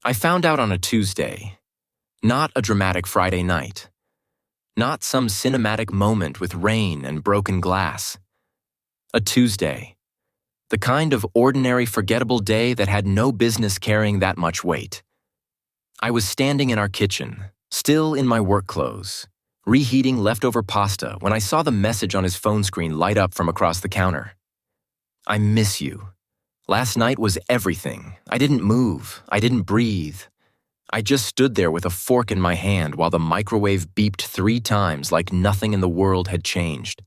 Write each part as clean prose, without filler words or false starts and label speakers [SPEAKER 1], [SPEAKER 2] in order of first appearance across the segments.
[SPEAKER 1] I found out on a Tuesday, not a dramatic Friday night, not some cinematic moment with rain and broken glass. A Tuesday, the kind of ordinary, forgettable day that had no business carrying that much weight. I was standing in our kitchen, still in my work clothes, reheating leftover pasta when I saw the message on his phone screen light up from across the counter. I miss you. Last night was everything. I didn't move. I didn't breathe. I just stood there with a fork in my hand while the microwave beeped 3 times like nothing in the world had changed.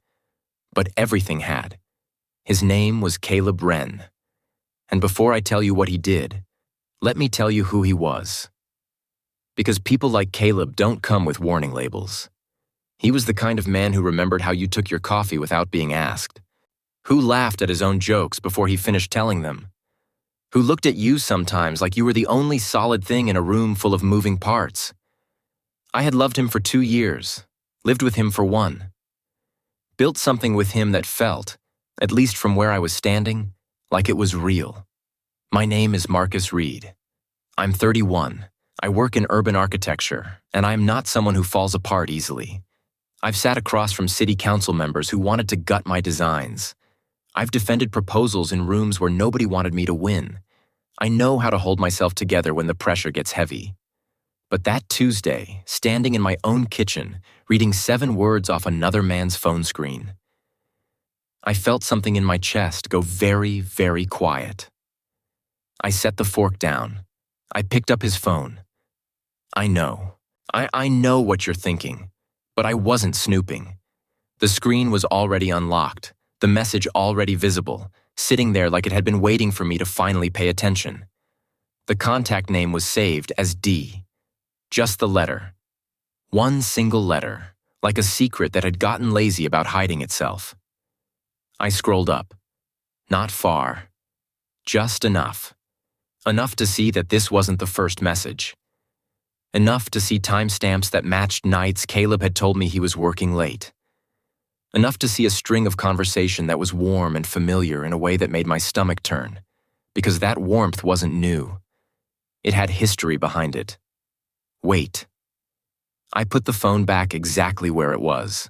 [SPEAKER 1] But everything had. His name was Caleb Wren. And before I tell you what he did, let me tell you who he was. Because people like Caleb don't come with warning labels. He was the kind of man who remembered how you took your coffee without being asked, who laughed at his own jokes before he finished telling them, who looked at you sometimes like you were the only solid thing in a room full of moving parts. I had loved him for 2 years, lived with him for 1, built something with him that felt, at least from where I was standing, like it was real. My name is Marcus Reid. I'm 31. I work in urban architecture, and I am not someone who falls apart easily. I've sat across from city council members who wanted to gut my designs. I've defended proposals in rooms where nobody wanted me to win. I know how to hold myself together when the pressure gets heavy. But that Tuesday, standing in my own kitchen, reading 7 words off another man's phone screen, I felt something in my chest go very, very quiet. I set the fork down. I picked up his phone. I know what you're thinking, but I wasn't snooping. The screen was already unlocked, the message already visible, sitting there like it had been waiting for me to finally pay attention. The contact name was saved as D. Just the letter. 1 single letter, like a secret that had gotten lazy about hiding itself. I scrolled up. Not far. Just enough. Enough to see that this wasn't the first message. Enough to see timestamps that matched nights Caleb had told me he was working late. Enough to see a string of conversation that was warm and familiar in a way that made my stomach turn, because that warmth wasn't new. It had history behind it. Wait. I put the phone back exactly where it was.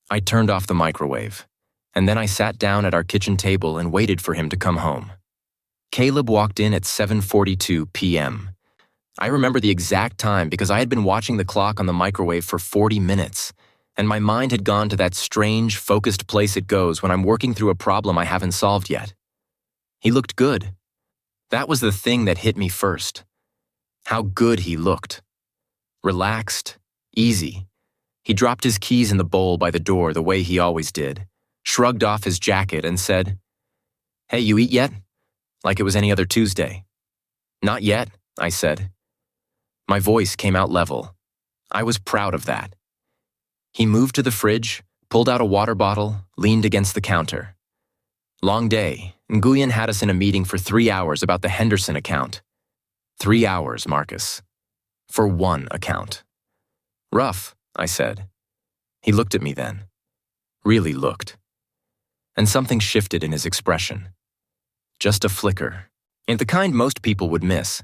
[SPEAKER 1] I turned off the microwave, and then I sat down at our kitchen table and waited for him to come home. Caleb walked in at 7:42 p.m. I remember the exact time because I had been watching the clock on the microwave for 40 minutes, and my mind had gone to that strange, focused place it goes when I'm working through a problem I haven't solved yet. He looked good. That was the thing that hit me first. How good he looked. Relaxed, easy. He dropped his keys in the bowl by the door the way he always did, shrugged off his jacket and said, "Hey, you eat yet?" Like it was any other Tuesday. "Not yet," I said. My voice came out level. I was proud of that. He moved to the fridge, pulled out a water bottle, leaned against the counter. Long day. Nguyen had us in a meeting for 3 hours about the Henderson account. 3 hours, Marcus. For 1 account. Rough, I said. He looked at me then. Really looked. And something shifted in his expression. Just a flicker, and the kind most people would miss.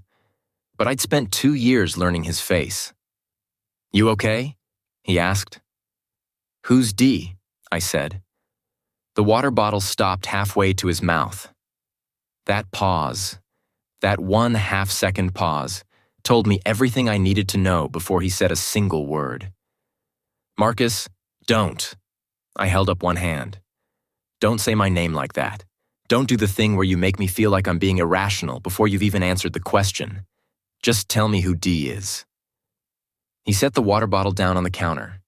[SPEAKER 1] But I'd spent 2 years learning his face. "You okay?" he asked. "Who's D?" I said. The water bottle stopped halfway to his mouth. That pause, that 1/2-second pause, told me everything I needed to know before he said a single word. "Marcus, don't." I held up one hand. "Don't say my name like that. Don't do the thing where you make me feel like I'm being irrational before you've even answered the question. Just tell me who D is." He set the water bottle down on the counter.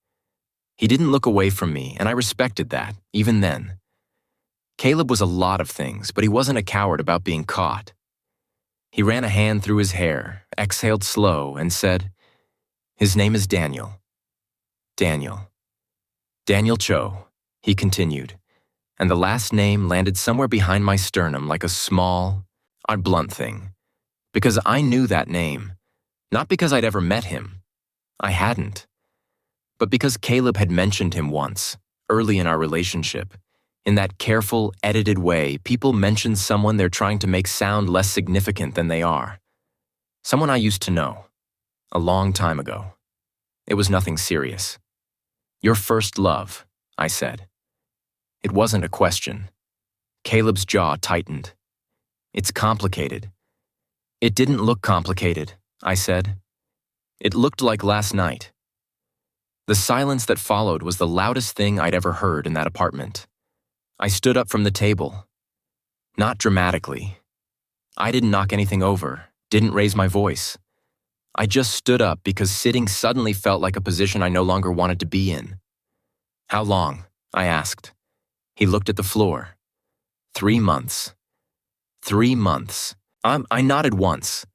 [SPEAKER 1] He didn't look away from me, and I respected that, even then. Caleb was a lot of things, but he wasn't a coward about being caught. He ran a hand through his hair, exhaled slow, and said, "His name is Daniel." Daniel. Daniel Cho, he continued, and the last name landed somewhere behind my sternum like a small, blunt thing. Because I knew that name, not because I'd ever met him. I hadn't. But because Caleb had mentioned him once, early in our relationship, in that careful, edited way people mention someone they're trying to make sound less significant than they are. Someone I used to know, a long time ago. It was nothing serious. Your first love, I said. It wasn't a question. Caleb's jaw tightened. It's complicated. It didn't look complicated, I said. It looked like last night. The silence that followed was the loudest thing I'd ever heard in that apartment. I stood up from the table. Not dramatically. I didn't knock anything over, didn't raise my voice. I just stood up because sitting suddenly felt like a position I no longer wanted to be in. How long? I asked. He looked at the floor. 3 months. 3 months. I nodded once.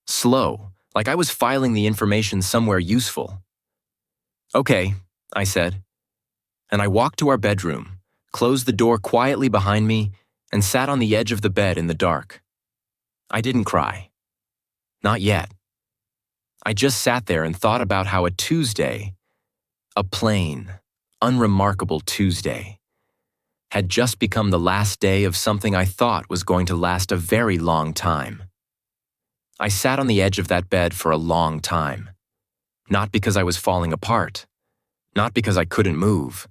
[SPEAKER 1] Slow, like I was filing the information somewhere useful. Okay, I said. And I walked to our bedroom, closed the door quietly behind me, and sat on the edge of the bed in the dark. I didn't cry. Not yet. I just sat there and thought about how a Tuesday, a plain, unremarkable Tuesday, had just become the last day of something I thought was going to last a very long time. I sat on the edge of that bed for a long time. Not because I was falling apart. Not because I couldn't move.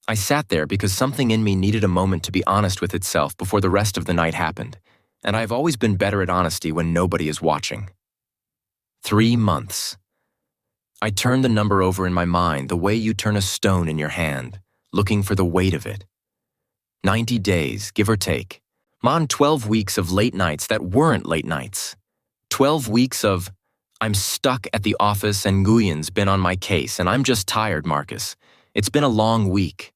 [SPEAKER 1] I sat there because something in me needed a moment to be honest with itself before the rest of the night happened, and I've always been better at honesty when nobody is watching. 3 months. I turned the number over in my mind the way you turn a stone in your hand, looking for the weight of it. 90 days, give or take. On 12 weeks of late nights that weren't late nights. 12 weeks of, I'm stuck at the office and Nguyen's been on my case and I'm just tired, Marcus. It's been a long week.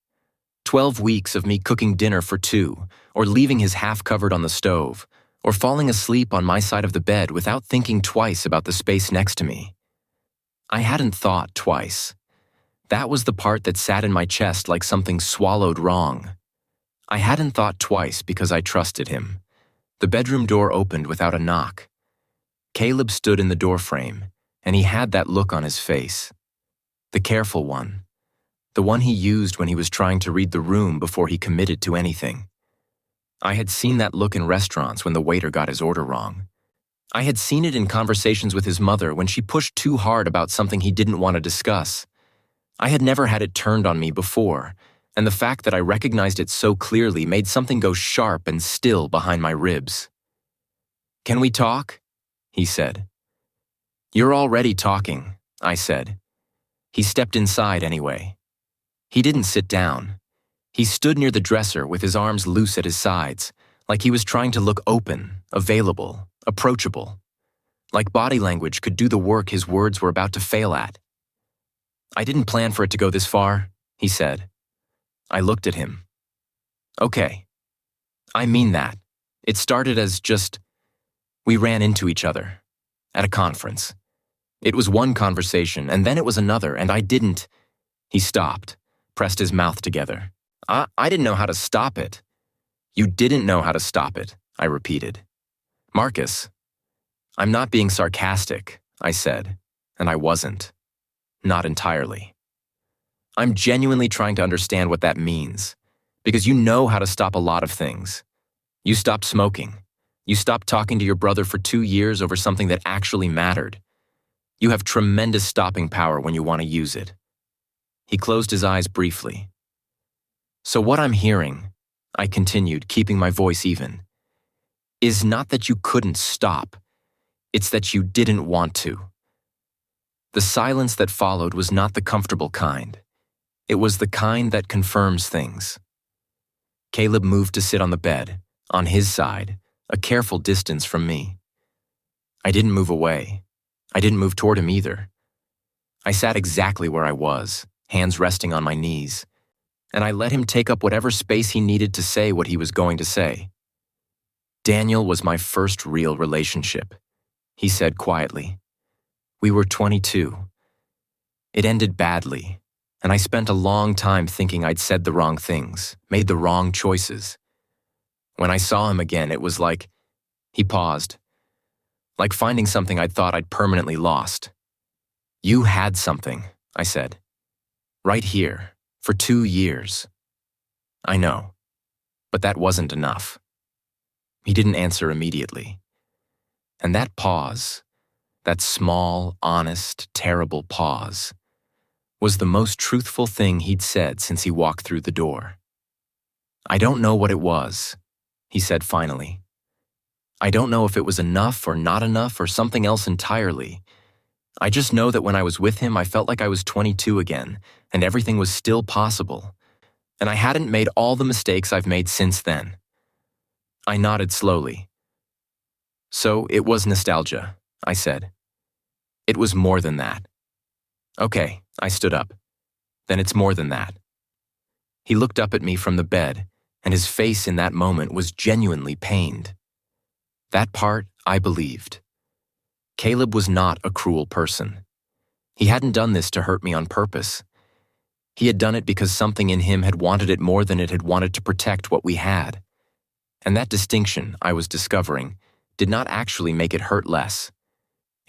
[SPEAKER 1] 12 weeks of me cooking dinner for 2, or leaving his half covered on the stove, or falling asleep on my side of the bed without thinking twice about the space next to me. I hadn't thought twice. That was the part that sat in my chest like something swallowed wrong. I hadn't thought twice because I trusted him. The bedroom door opened without a knock. Caleb stood in the doorframe, and he had that look on his face. The careful one. The one he used when he was trying to read the room before he committed to anything. I had seen that look in restaurants when the waiter got his order wrong. I had seen it in conversations with his mother when she pushed too hard about something he didn't want to discuss. I had never had it turned on me before, and the fact that I recognized it so clearly made something go sharp and still behind my ribs. "Can we talk?" he said. "You're already talking," I said. He stepped inside anyway. He didn't sit down. He stood near the dresser with his arms loose at his sides, like he was trying to look open, available, approachable. Like body language could do the work his words were about to fail at. "I didn't plan for it to go this far," he said. I looked at him. "Okay. I mean that. It started as just, we ran into each other. At a conference. It was one conversation, and then it was another, and I didn't..." He stopped, pressed his mouth together. I didn't know how to stop it." "You didn't know how to stop it," I repeated. "Marcus, I'm not being sarcastic," I said, and I wasn't. Not entirely. I'm genuinely trying to understand what that means, because you know how to stop a lot of things. You stopped smoking. You stopped talking to your brother for 2 years over something that actually mattered. You have tremendous stopping power when you want to use it. He closed his eyes briefly. "So what I'm hearing," I continued, keeping my voice even, "is not that you couldn't stop. It's that you didn't want to." The silence that followed was not the comfortable kind. It was the kind that confirms things. Caleb moved to sit on the bed, on his side, a careful distance from me. I didn't move away. I didn't move toward him either. I sat exactly where I was, hands resting on my knees, and I let him take up whatever space he needed to say what he was going to say. "Daniel was my first real relationship," he said quietly. "We were 22. It ended badly, and I spent a long time thinking I'd said the wrong things, made the wrong choices. When I saw him again, it was like..." He paused. "Like finding something I'd thought I'd permanently lost." "You had something," I said. "Right here, for 2 years." "I know, but that wasn't enough." He didn't answer immediately. And that pause, that small, honest, terrible pause, was the most truthful thing he'd said since he walked through the door. "I don't know what it was," he said finally. "I don't know if it was enough or not enough or something else entirely. I just know that when I was with him, I felt like I was 22 again, and everything was still possible. And I hadn't made all the mistakes I've made since then." I nodded slowly. "So it was nostalgia," I said. "It was more than that." "Okay," I stood up. "Then it's more than that." He looked up at me from the bed, and his face in that moment was genuinely pained. That part I believed. Caleb was not a cruel person. He hadn't done this to hurt me on purpose. He had done it because something in him had wanted it more than it had wanted to protect what we had. And that distinction, I was discovering, did not actually make it hurt less.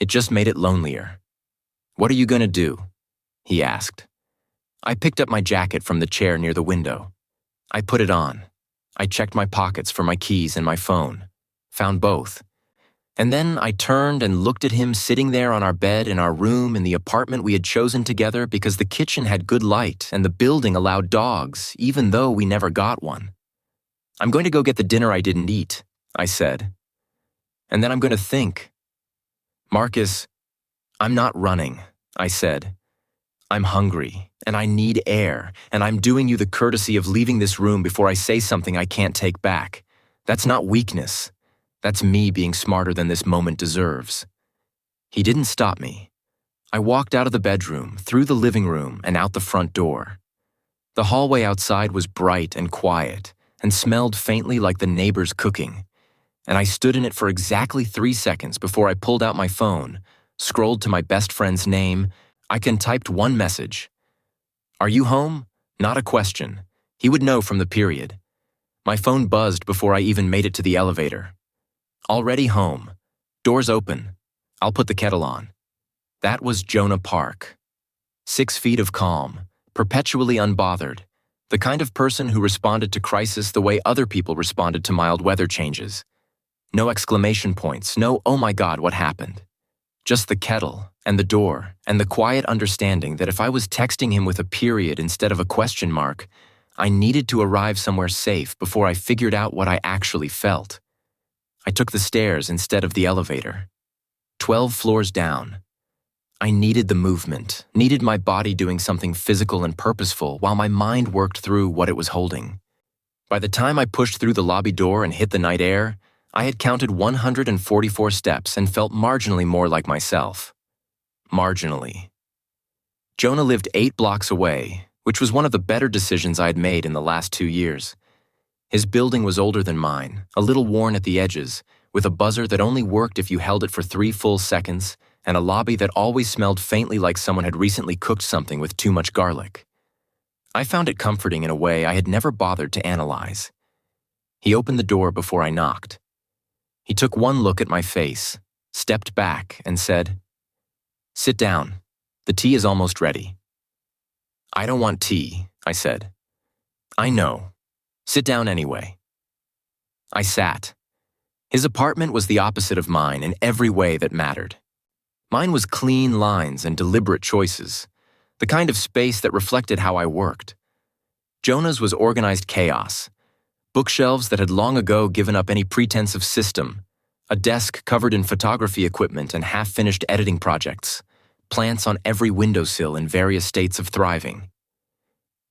[SPEAKER 1] It just made it lonelier. "What are you going to do?" he asked. I picked up my jacket from the chair near the window. I put it on. I checked my pockets for my keys and my phone. Found both. And then I turned and looked at him sitting there on our bed in our room in the apartment we had chosen together because the kitchen had good light and the building allowed dogs, even though we never got one. "I'm going to go get the dinner I didn't eat," I said. "And then I'm going to think." "Marcus, I'm not running," I said. "I'm hungry, and I need air, and I'm doing you the courtesy of leaving this room before I say something I can't take back. That's not weakness. That's me being smarter than this moment deserves." He didn't stop me. I walked out of the bedroom, through the living room, and out the front door. The hallway outside was bright and quiet, and smelled faintly like the neighbors cooking, and I stood in it for exactly 3 seconds before I pulled out my phone, scrolled to my best friend's name, typed one message. "Are you home?" Not a question. He would know from the period. My phone buzzed before I even made it to the elevator. "Already home. Doors open. I'll put the kettle on." That was Jonah Park. 6 feet of calm, perpetually unbothered, the kind of person who responded to crisis the way other people responded to mild weather changes. No exclamation points, no "oh my God, what happened?" Just the kettle, and the door, and the quiet understanding that if I was texting him with a period instead of a question mark, I needed to arrive somewhere safe before I figured out what I actually felt. I took the stairs instead of the elevator. 12 floors down. I needed the movement, needed my body doing something physical and purposeful while my mind worked through what it was holding. By the time I pushed through the lobby door and hit the night air, I had counted 144 steps and felt marginally more like myself. Marginally. Jonah lived 8 blocks away, which was one of the better decisions I had made in the last 2 years. His building was older than mine, a little worn at the edges, with a buzzer that only worked if you held it for 3 full seconds, and a lobby that always smelled faintly like someone had recently cooked something with too much garlic. I found it comforting in a way I had never bothered to analyze. He opened the door before I knocked. He took one look at my face, stepped back, and said, "Sit down. The tea is almost ready." "I don't want tea," I said. "I know. Sit down anyway." I sat. His apartment was the opposite of mine in every way that mattered. Mine was clean lines and deliberate choices, the kind of space that reflected how I worked. Jonah's was organized chaos. Bookshelves that had long ago given up any pretense of system, a desk covered in photography equipment and half-finished editing projects, plants on every windowsill in various states of thriving.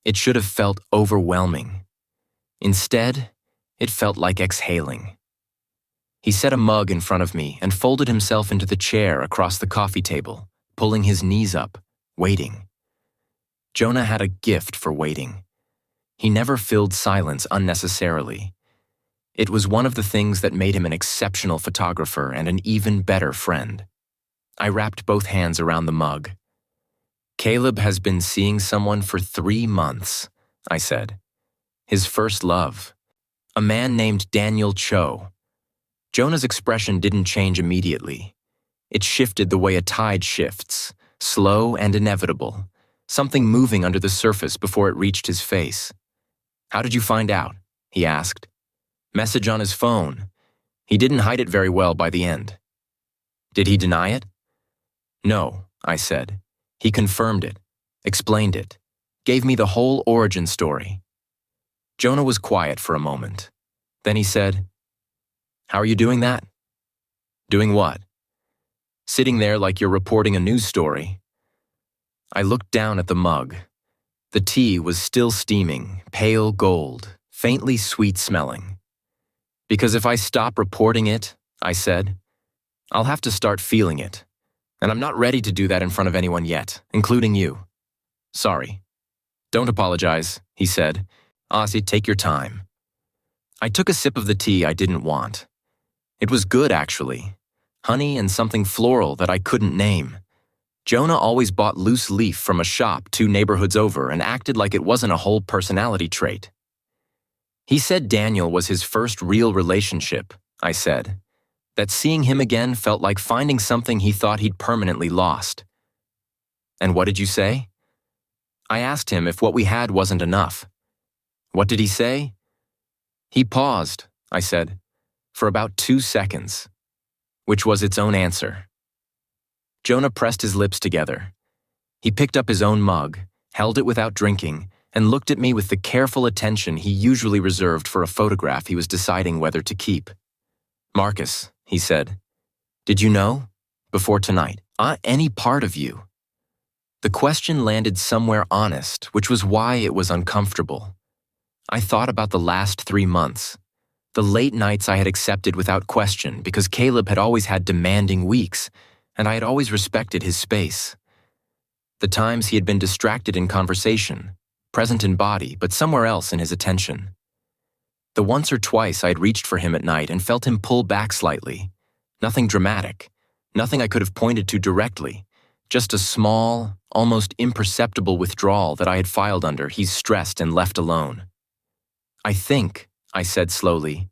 [SPEAKER 1] It should have felt overwhelming. Instead, it felt like exhaling. He set a mug in front of me and folded himself into the chair across the coffee table, pulling his knees up, waiting. Jonah had a gift for waiting. He never filled silence unnecessarily. It was one of the things that made him an exceptional photographer and an even better friend. I wrapped both hands around the mug. "Caleb has been seeing someone for 3 months," I said. "His first love. A man named Daniel Cho." Jonah's expression didn't change immediately. It shifted the way a tide shifts, slow and inevitable, something moving under the surface before it reached his face. "How did you find out?" he asked. "Message on his phone. He didn't hide it very well by the end." "Did he deny it?" No, I said. He confirmed it, explained it, gave me the whole origin story. Jonah was quiet for a moment. Then he said, "How are you doing that?" "Doing what?" "Sitting there like you're reporting a news story." I looked down at the mug. The tea was still steaming, pale gold, faintly sweet smelling. "Because if I stop reporting it," I said, "I'll have to start feeling it. And I'm not ready to do that in front of anyone yet, including you. Sorry." "Don't apologize," he said. "Ozzy, take your time." I took a sip of the tea I didn't want. It was good, actually. Honey and something floral that I couldn't name. Jonah always bought loose leaf from a shop 2 neighborhoods over and acted like it wasn't a whole personality trait. He said Daniel was his first real relationship, I said. That seeing him again felt like finding something he thought he'd permanently lost. "And what did you say?" I asked him if what we had wasn't enough. "What did he say?" "He paused," I said, "for about 2 seconds," which was its own answer. Jonah pressed his lips together. He picked up his own mug, held it without drinking, and looked at me with the careful attention he usually reserved for a photograph he was deciding whether to keep. "Marcus," he said, "did you know, before tonight, any part of you?" The question landed somewhere honest, which was why it was uncomfortable. I thought about the last 3 months, the late nights I had accepted without question because Caleb had always had demanding weeks, and I had always respected his space. The times he had been distracted in conversation, present in body, but somewhere else in his attention. The once or twice I had reached for him at night and felt him pull back slightly. Nothing dramatic, nothing I could have pointed to directly, just a small, almost imperceptible withdrawal that I had filed under "he's stressed and left alone." "I think," I said slowly,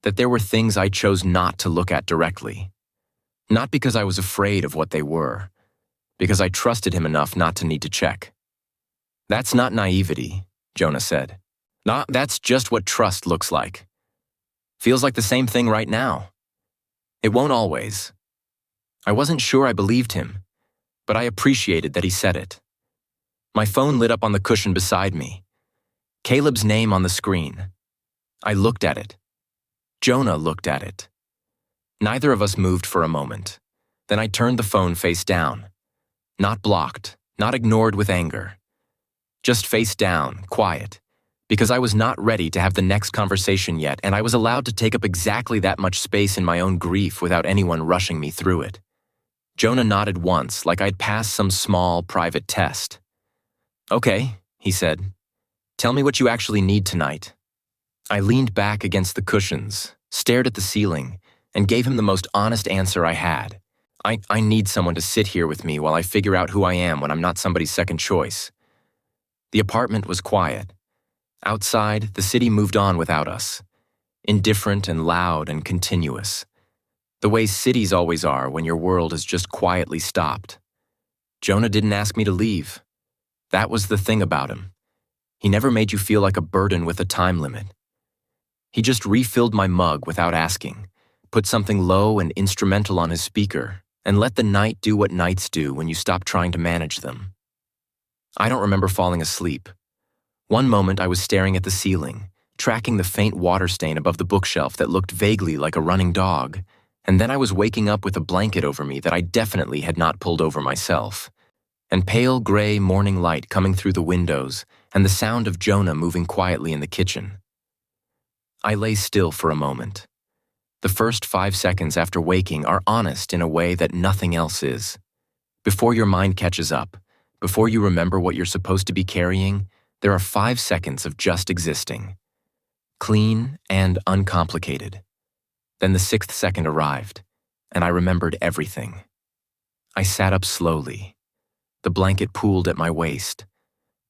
[SPEAKER 1] "that there were things I chose not to look at directly. Not because I was afraid of what they were, because I trusted him enough not to need to check." "That's not naivety," Jonah said. "No, that's just what trust looks like. Feels like the same thing right now. It won't always." I wasn't sure I believed him, but I appreciated that he said it. My phone lit up on the cushion beside me. Caleb's name on the screen. I looked at it. Jonah looked at it. Neither of us moved for a moment. Then I turned the phone face down. Not blocked, not ignored with anger. Just face down, quiet, because I was not ready to have the next conversation yet, and I was allowed to take up exactly that much space in my own grief without anyone rushing me through it. Jonah nodded once, like I'd passed some small, private test. "Okay," he said. "Tell me what you actually need tonight." I leaned back against the cushions, stared at the ceiling, and gave him the most honest answer I had. I need someone to sit here with me while I figure out who I am when I'm not somebody's second choice. The apartment was quiet. Outside, the city moved on without us, indifferent and loud and continuous. The way cities always are when your world has just quietly stopped. Jonah didn't ask me to leave. That was the thing about him. He never made you feel like a burden with a time limit. He just refilled my mug without asking, put something low and instrumental on his speaker, and let the night do what nights do when you stop trying to manage them. I don't remember falling asleep. One moment I was staring at the ceiling, tracking the faint water stain above the bookshelf that looked vaguely like a running dog, and then I was waking up with a blanket over me that I definitely had not pulled over myself, and pale gray morning light coming through the windows, and the sound of Jonah moving quietly in the kitchen. I lay still for a moment. The first 5 seconds after waking are honest in a way that nothing else is. Before your mind catches up, before you remember what you're supposed to be carrying, there are 5 seconds of just existing. Clean and uncomplicated. Then the 6th second arrived, and I remembered everything. I sat up slowly. The blanket pooled at my waist.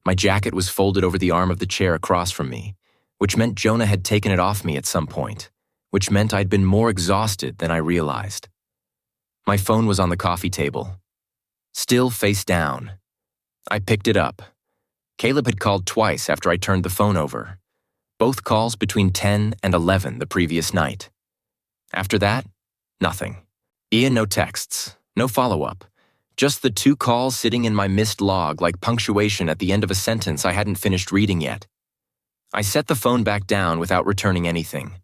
[SPEAKER 1] My jacket was folded over the arm of the chair across from me, which meant Jonah had taken it off me at some point, which meant I'd been more exhausted than I realized. My phone was on the coffee table, still face down. I picked it up. Caleb had called twice after I turned the phone over, both calls between 10 and 11 the previous night. After that, nothing. No texts, no follow-up, Just the two calls sitting in my missed log like punctuation at the end of a sentence I hadn't finished reading yet. I set the phone back down without returning anything.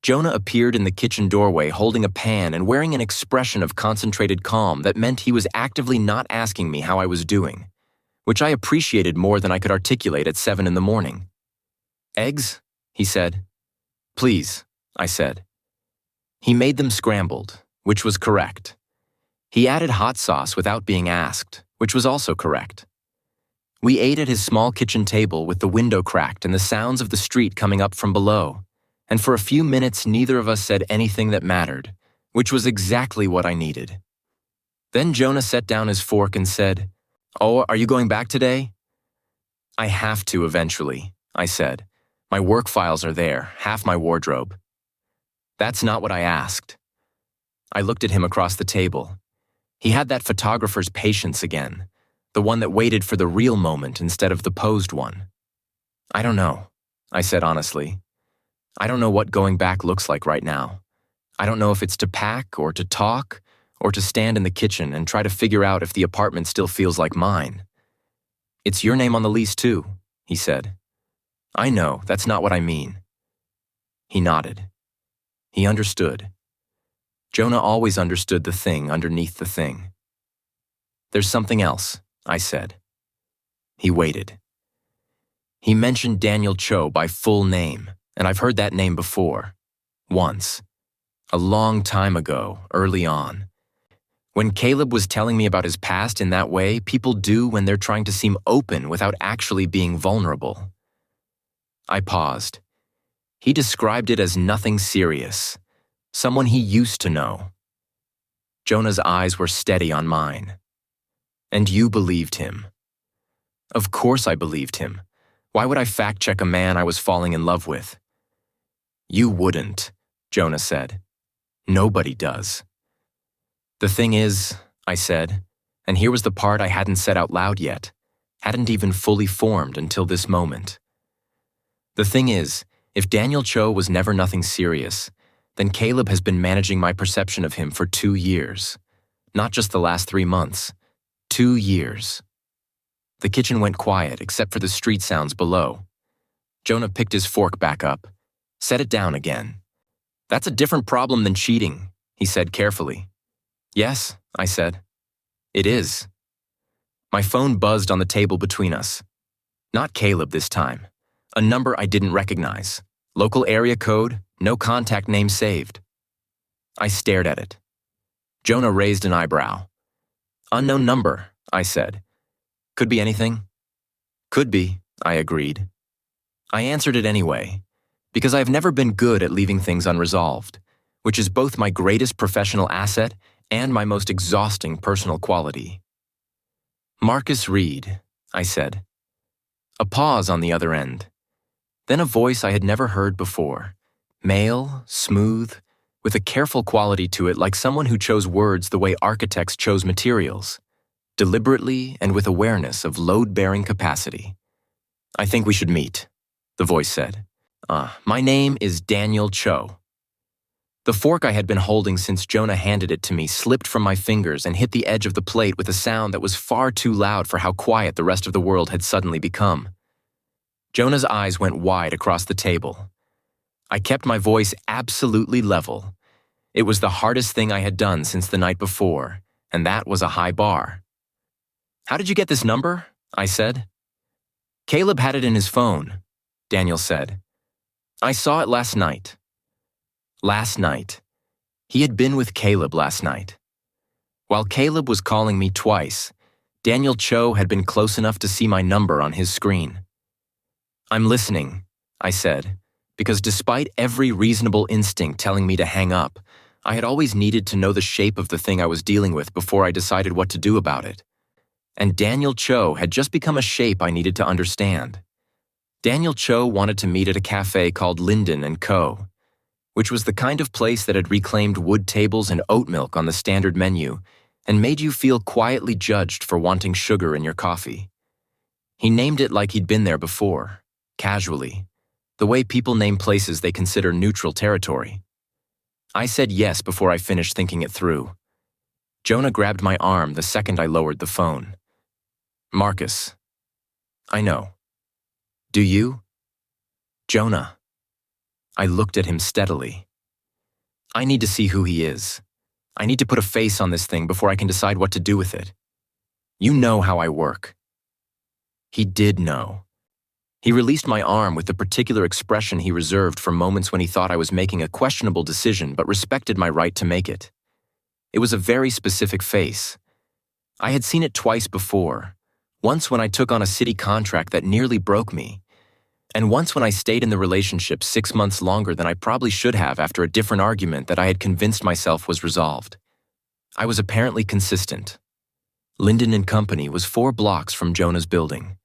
[SPEAKER 1] Jonah appeared in the kitchen doorway holding a pan and wearing an expression of concentrated calm that meant he was actively not asking me how I was doing, which I appreciated more than I could articulate at 7 in the morning. "Eggs?" he said. "Please," I said. He made them scrambled, which was correct. He added hot sauce without being asked, which was also correct. We ate at his small kitchen table with the window cracked and the sounds of the street coming up from below, and for a few minutes neither of us said anything that mattered, which was exactly what I needed. Then Jonah set down his fork and said, "Oh, are you going back today?" "I have to eventually," I said. "My work files are there, half my wardrobe." "That's not what I asked." I looked at him across the table. He had that photographer's patience again, the one that waited for the real moment instead of the posed one. "I don't know," I said honestly. "I don't know what going back looks like right now. I don't know if it's to pack or to talk or to stand in the kitchen and try to figure out if the apartment still feels like mine." "It's your name on the lease too," he said. "I know, that's not what I mean." He nodded. He understood. Jonah always understood the thing underneath the thing. "There's something else," I said. He waited. He mentioned Daniel Cho by full name, and I've heard that name before. Once. A long time ago, early on. When Caleb was telling me about his past in that way people do when they're trying to seem open without actually being vulnerable. I paused. He described it as nothing serious. Someone he used to know. Jonah's eyes were steady on mine. "And you believed him?" "Of course I believed him. Why would I fact-check a man I was falling in love with?" "You wouldn't," Jonah said. "Nobody does." "The thing is," I said, and here was the part I hadn't said out loud yet, hadn't even fully formed until this moment. "The thing is, if Daniel Cho was never nothing serious, then Caleb has been managing my perception of him for 2 years. Not just the last 3 months. 2 years. The kitchen went quiet except for the street sounds below. Jonah picked his fork back up, set it down again. "That's a different problem than cheating," he said carefully. "Yes," I said. "It is." My phone buzzed on the table between us. Not Caleb this time. A number I didn't recognize. Local area code, no contact name saved. I stared at it. Jonah raised an eyebrow. "Unknown number," I said. "Could be anything." "Could be," I agreed. I answered it anyway, because I've never been good at leaving things unresolved, which is both my greatest professional asset and my most exhausting personal quality. "Marcus Reid," I said. A pause on the other end. Then a voice I had never heard before. Male, smooth, with a careful quality to it like someone who chose words the way architects chose materials, deliberately and with awareness of load-bearing capacity. "I think we should meet," the voice said. My name is Daniel Cho." The fork I had been holding since Jonah handed it to me slipped from my fingers and hit the edge of the plate with a sound that was far too loud for how quiet the rest of the world had suddenly become. Jonah's eyes went wide across the table. I kept my voice absolutely level. It was the hardest thing I had done since the night before, and that was a high bar. "How did you get this number?" I said. "Caleb had it in his phone," Daniel said. "I saw it last night." Last night. He had been with Caleb last night. While Caleb was calling me twice, Daniel Cho had been close enough to see my number on his screen. "I'm listening," I said, because despite every reasonable instinct telling me to hang up, I had always needed to know the shape of the thing I was dealing with before I decided what to do about it. And Daniel Cho had just become a shape I needed to understand. Daniel Cho wanted to meet at a cafe called Linden & Co., which was the kind of place that had reclaimed wood tables and oat milk on the standard menu and made you feel quietly judged for wanting sugar in your coffee. He named it like he'd been there before, casually, the way people name places they consider neutral territory. I said yes before I finished thinking it through. Jonah grabbed my arm the second I lowered the phone. Marcus. I know. Do you? Jonah. I looked at him steadily. I need to see who he is. I need to put a face on this thing before I can decide what to do with it. You know how I work. He did know. He released my arm with the particular expression he reserved for moments when he thought I was making a questionable decision but respected my right to make it. It was a very specific face. I had seen it twice before, once when I took on a city contract that nearly broke me, and once when I stayed in the relationship 6 months longer than I probably should have after a different argument that I had convinced myself was resolved. I was apparently consistent. Linden and Company was 4 blocks from Jonah's building.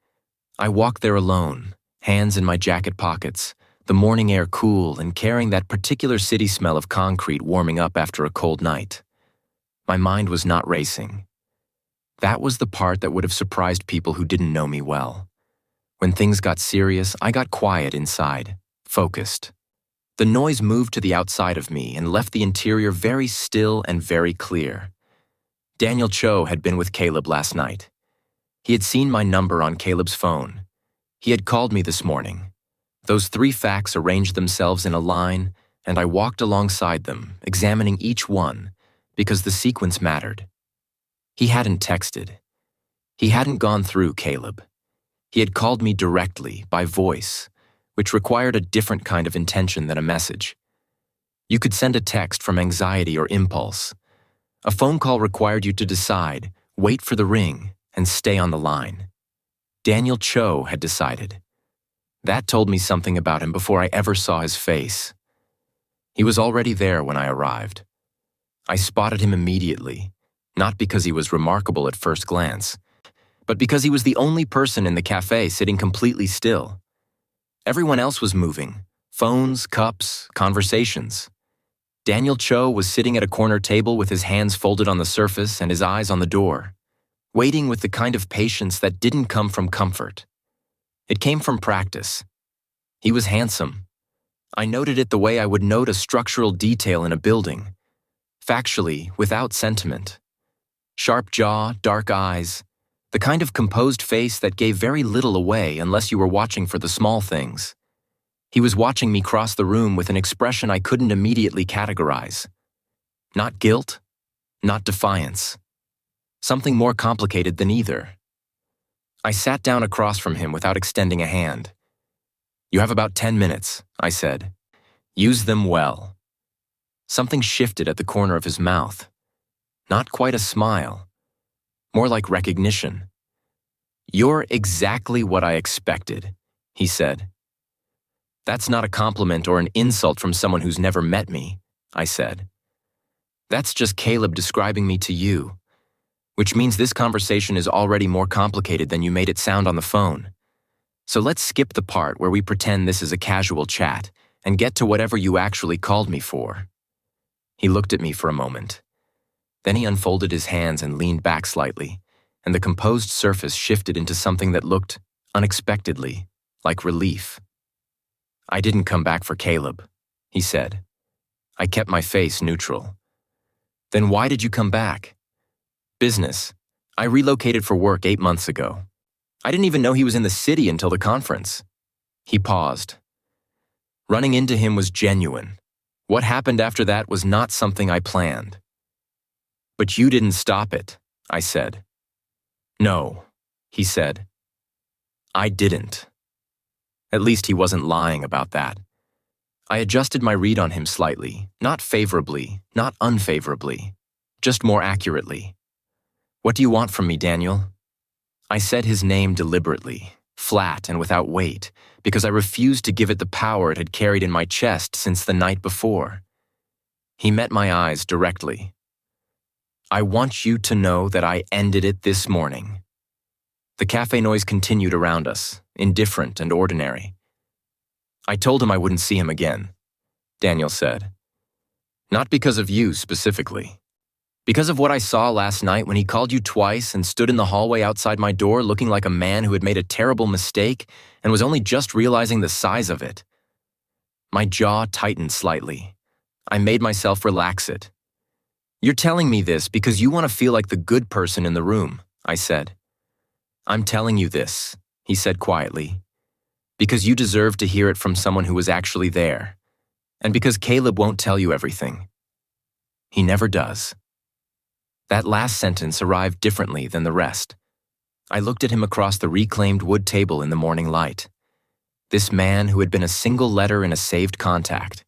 [SPEAKER 1] I walked there alone, hands in my jacket pockets, the morning air cool and carrying that particular city smell of concrete warming up after a cold night. My mind was not racing. That was the part that would have surprised people who didn't know me well. When things got serious, I got quiet inside, focused. The noise moved to the outside of me and left the interior very still and very clear. Daniel Cho had been with Caleb last night. He had seen my number on Caleb's phone. He had called me this morning. Those 3 facts arranged themselves in a line, and I walked alongside them, examining each one, because the sequence mattered. He hadn't texted. He hadn't gone through Caleb. He had called me directly, by voice, which required a different kind of intention than a message. You could send a text from anxiety or impulse. A phone call required you to decide, wait for the ring, and stay on the line. Daniel Cho had decided. That told me something about him before I ever saw his face. He was already there when I arrived. I spotted him immediately, not because he was remarkable at first glance, but because he was the only person in the cafe sitting completely still. Everyone else was moving, phones, cups, conversations. Daniel Cho was sitting at a corner table with his hands folded on the surface and his eyes on the door, waiting with the kind of patience that didn't come from comfort. It came from practice. He was handsome. I noted it the way I would note a structural detail in a building, factually, without sentiment. Sharp jaw, dark eyes, the kind of composed face that gave very little away unless you were watching for the small things. He was watching me cross the room with an expression I couldn't immediately categorize. Not guilt, not defiance. Something more complicated than either. I sat down across from him without extending a hand. You have about 10 minutes, I said. Use them well. Something shifted at the corner of his mouth. Not quite a smile. More like recognition. You're exactly what I expected, he said. That's not a compliment or an insult from someone who's never met me, I said. That's just Caleb describing me to you, which means this conversation is already more complicated than you made it sound on the phone. So let's skip the part where we pretend this is a casual chat and get to whatever you actually called me for. He looked at me for a moment. Then he unfolded his hands and leaned back slightly, and the composed surface shifted into something that looked, unexpectedly, like relief. I didn't come back for Caleb, he said. I kept my face neutral. Then why did you come back? Business. I relocated for work 8 months ago. I didn't even know he was in the city until the conference. He paused. Running into him was genuine. What happened after that was not something I planned. But you didn't stop it, I said. No, he said. I didn't. At least he wasn't lying about that. I adjusted my read on him slightly, not favorably, not unfavorably, just more accurately. What do you want from me, Daniel? I said his name deliberately, flat and without weight, because I refused to give it the power it had carried in my chest since the night before. He met my eyes directly. I want you to know that I ended it this morning. The cafe noise continued around us, indifferent and ordinary. I told him I wouldn't see him again, Daniel said. Not because of you specifically. Because of what I saw last night when he called you twice and stood in the hallway outside my door looking like a man who had made a terrible mistake and was only just realizing the size of it. My jaw tightened slightly. I made myself relax it. You're telling me this because you want to feel like the good person in the room, I said. I'm telling you this, he said quietly, because you deserve to hear it from someone who was actually there, and because Caleb won't tell you everything. He never does. That last sentence arrived differently than the rest. I looked at him across the reclaimed wood table in the morning light. This man who had been a single letter in a saved contact.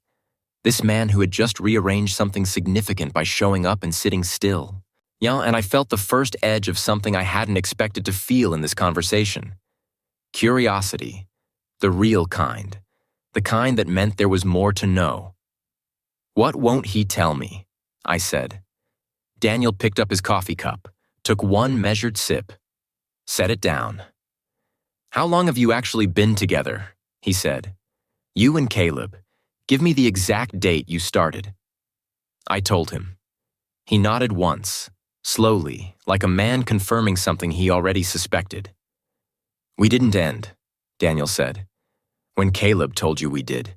[SPEAKER 1] This man who had just rearranged something significant by showing up and sitting still. Yeah, and I felt the first edge of something I hadn't expected to feel in this conversation. Curiosity. The real kind. The kind that meant there was more to know. What won't he tell me? I said. Daniel picked up his coffee cup, took one measured sip, set it down. How long have you actually been together? He said. You and Caleb. Give me the exact date you started. I told him. He nodded once, slowly, like a man confirming something he already suspected. We didn't end, Daniel said, when Caleb told you we did.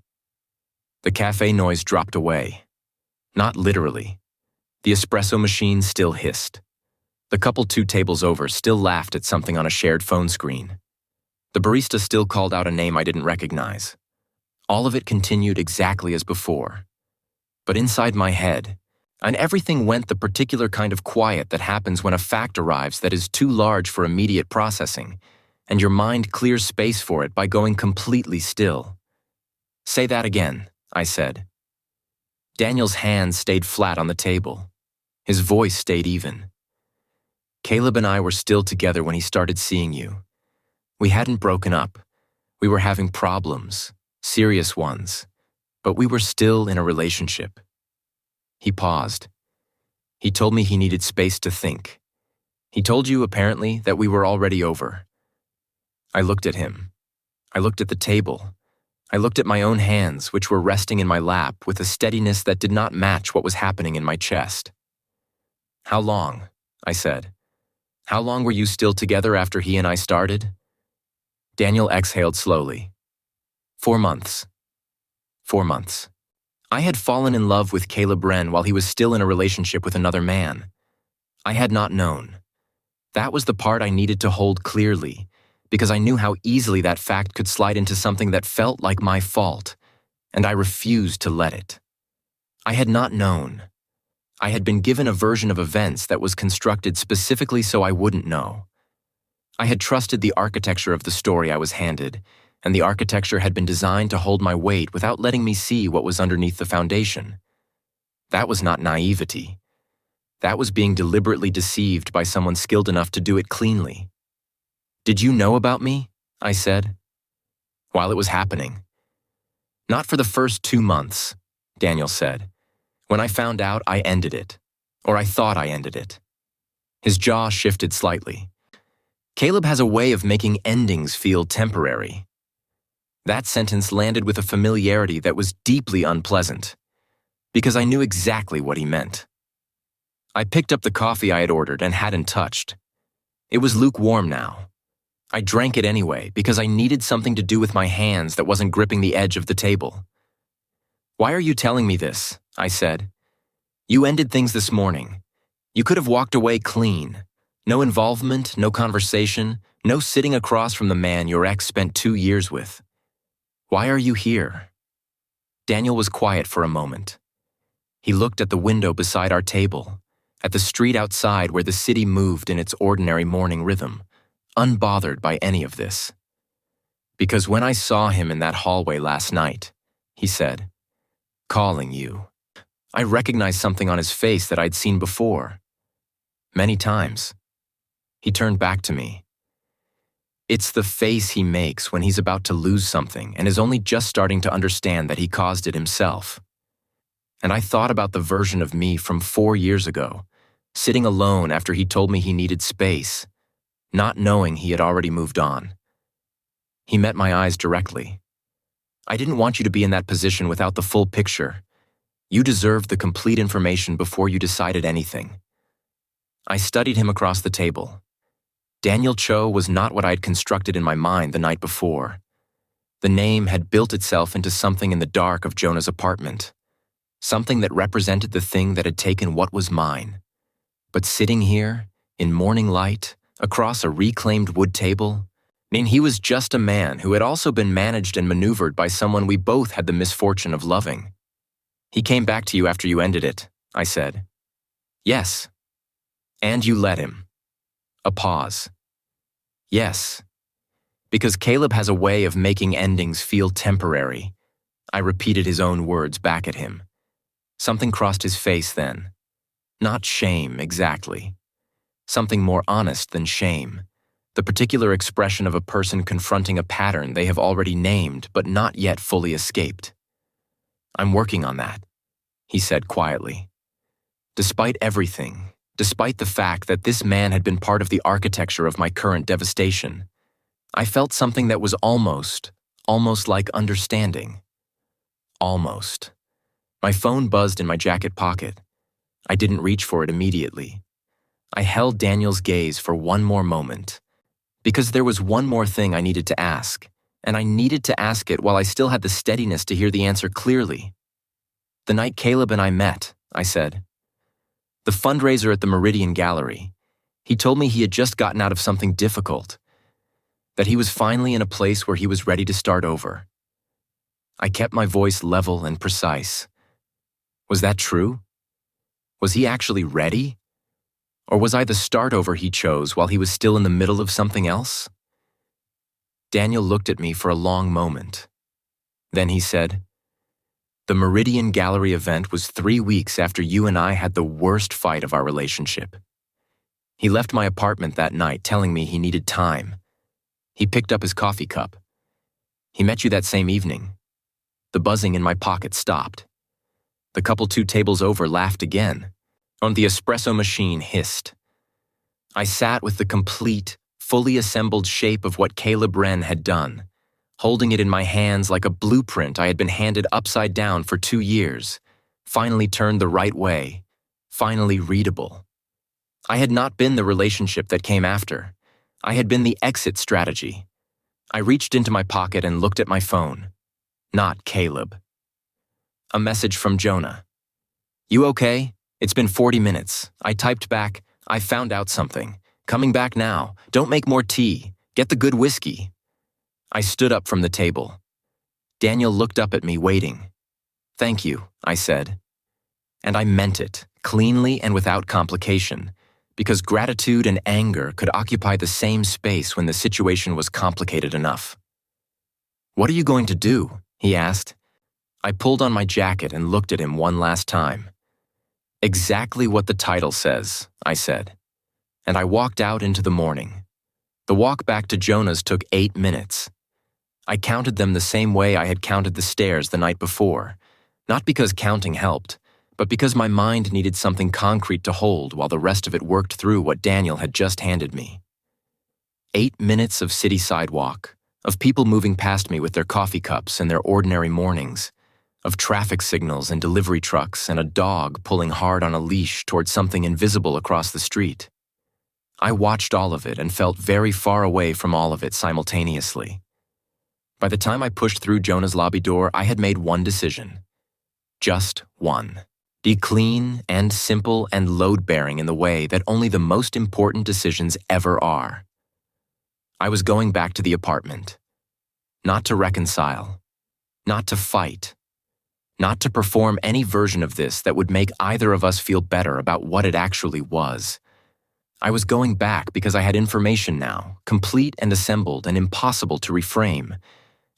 [SPEAKER 1] The cafe noise dropped away. Not literally. The espresso machine still hissed. The couple 2 tables over still laughed at something on a shared phone screen. The barista still called out a name I didn't recognize. All of it continued exactly as before. But inside my head, and everything went the particular kind of quiet that happens when a fact arrives that is too large for immediate processing, and your mind clears space for it by going completely still. Say that again, I said. Daniel's hands stayed flat on the table. His voice stayed even. Caleb and I were still together when he started seeing you. We hadn't broken up. We were having problems. Serious ones, but we were still in a relationship. He paused. He told me he needed space to think. He told you, apparently, that we were already over. I looked at him. I looked at the table. I looked at my own hands, which were resting in my lap with a steadiness that did not match what was happening in my chest. How long? I said. How long were you still together after he and I started? Daniel exhaled slowly. 4 months. 4 months. I had fallen in love with Caleb Wren while he was still in a relationship with another man. I had not known. That was the part I needed to hold clearly, because I knew how easily that fact could slide into something that felt like my fault, and I refused to let it. I had not known. I had been given a version of events that was constructed specifically so I wouldn't know. I had trusted the architecture of the story I was handed, and the architecture had been designed to hold my weight without letting me see what was underneath the foundation. That was not naivety. That was being deliberately deceived by someone skilled enough to do it cleanly. Did you know about me? I said. While it was happening. Not for the first 2 months, Daniel said. When I found out, I ended it. Or I thought I ended it. His jaw shifted slightly. Caleb has a way of making endings feel temporary. That sentence landed with a familiarity that was deeply unpleasant, because I knew exactly what he meant. I picked up the coffee I had ordered and hadn't touched. It was lukewarm now. I drank it anyway because I needed something to do with my hands that wasn't gripping the edge of the table. Why are you telling me this? I said. You ended things this morning. You could have walked away clean. No involvement, no conversation, no sitting across from the man your ex spent 2 years with. Why are you here? Daniel was quiet for a moment. He looked at the window beside our table, at the street outside where the city moved in its ordinary morning rhythm, unbothered by any of this. Because when I saw him in that hallway last night, he said, calling you, I recognized something on his face that I'd seen before. Many times. He turned back to me. It's the face he makes when he's about to lose something and is only just starting to understand that he caused it himself. And I thought about the version of me from 4 years ago, sitting alone after he told me he needed space, not knowing he had already moved on. He met my eyes directly. I didn't want you to be in that position without the full picture. You deserved the complete information before you decided anything. I studied him across the table. Daniel Cho was not what I had constructed in my mind the night before. The name had built itself into something in the dark of Jonah's apartment. something that represented the thing that had taken what was mine. But sitting here, in morning light, across a reclaimed wood table, he was just a man who had also been managed and maneuvered by someone we both had the misfortune of loving. "He came back to you after you ended it," I said. "Yes." "And you let him." A pause. "Yes. Because Caleb has a way of making endings feel temporary." I repeated his own words back at him. Something crossed his face then. Not shame, exactly. Something more honest than shame. The particular expression of a person confronting a pattern they have already named but not yet fully escaped. "I'm working on that," he said quietly. Despite everything, despite the fact that this man had been part of the architecture of my current devastation, I felt something that was almost like understanding. Almost. My phone buzzed in my jacket pocket. I didn't reach for it immediately. I held Daniel's gaze for one more moment, because there was one more thing I needed to ask, and I needed to ask it while I still had the steadiness to hear the answer clearly. "The night Caleb and I met," I said. "The fundraiser at the Meridian Gallery. He told me he had just gotten out of something difficult, that he was finally in a place where he was ready to start over." I kept my voice level and precise. Was that true? Was he actually ready? Or was I the start over he chose while he was still in the middle of something else? Daniel looked at me for a long moment. Then he said, "The Meridian Gallery event was 3 weeks after you and I had the worst fight of our relationship. He left my apartment that night telling me he needed time. He picked up his coffee cup. He met you that same evening. The buzzing in my pocket stopped. The couple 2 tables over laughed again. And the espresso machine hissed. I sat with the complete, fully assembled shape of what Caleb Wren had done, holding it in my hands like a blueprint I had been handed upside down for 2 years, finally turned the right way, finally readable. I had not been the relationship that came after. I had been the exit strategy. I reached into my pocket and looked at my phone. Not Caleb. A message from Jonah. "You okay? It's been 40 minutes. I typed back, 'I found out something. Coming back now. Don't make more tea. Get the good whiskey.'" I stood up from the table. Daniel looked up at me, waiting. "Thank you," I said. And I meant it, cleanly and without complication, because gratitude and anger could occupy the same space when the situation was complicated enough. "What are you going to do?" he asked. I pulled on my jacket and looked at him one last time. "Exactly what the title says," I said. And I walked out into the morning. The walk back to Jonah's took 8 minutes. I counted them the same way I had counted the stairs the night before, not because counting helped, but because my mind needed something concrete to hold while the rest of it worked through what Daniel had just handed me. 8 minutes of city sidewalk, of people moving past me with their coffee cups and their ordinary mornings, of traffic signals and delivery trucks and a dog pulling hard on a leash towards something invisible across the street. I watched all of it and felt very far away from all of it simultaneously. By the time I pushed through Jonah's lobby door, I had made one decision. Just one. Be clean and simple and load-bearing in the way that only the most important decisions ever are. I was going back to the apartment. Not to reconcile. Not to fight. Not to perform any version of this that would make either of us feel better about what it actually was. I was going back because I had information now, complete and assembled and impossible to reframe,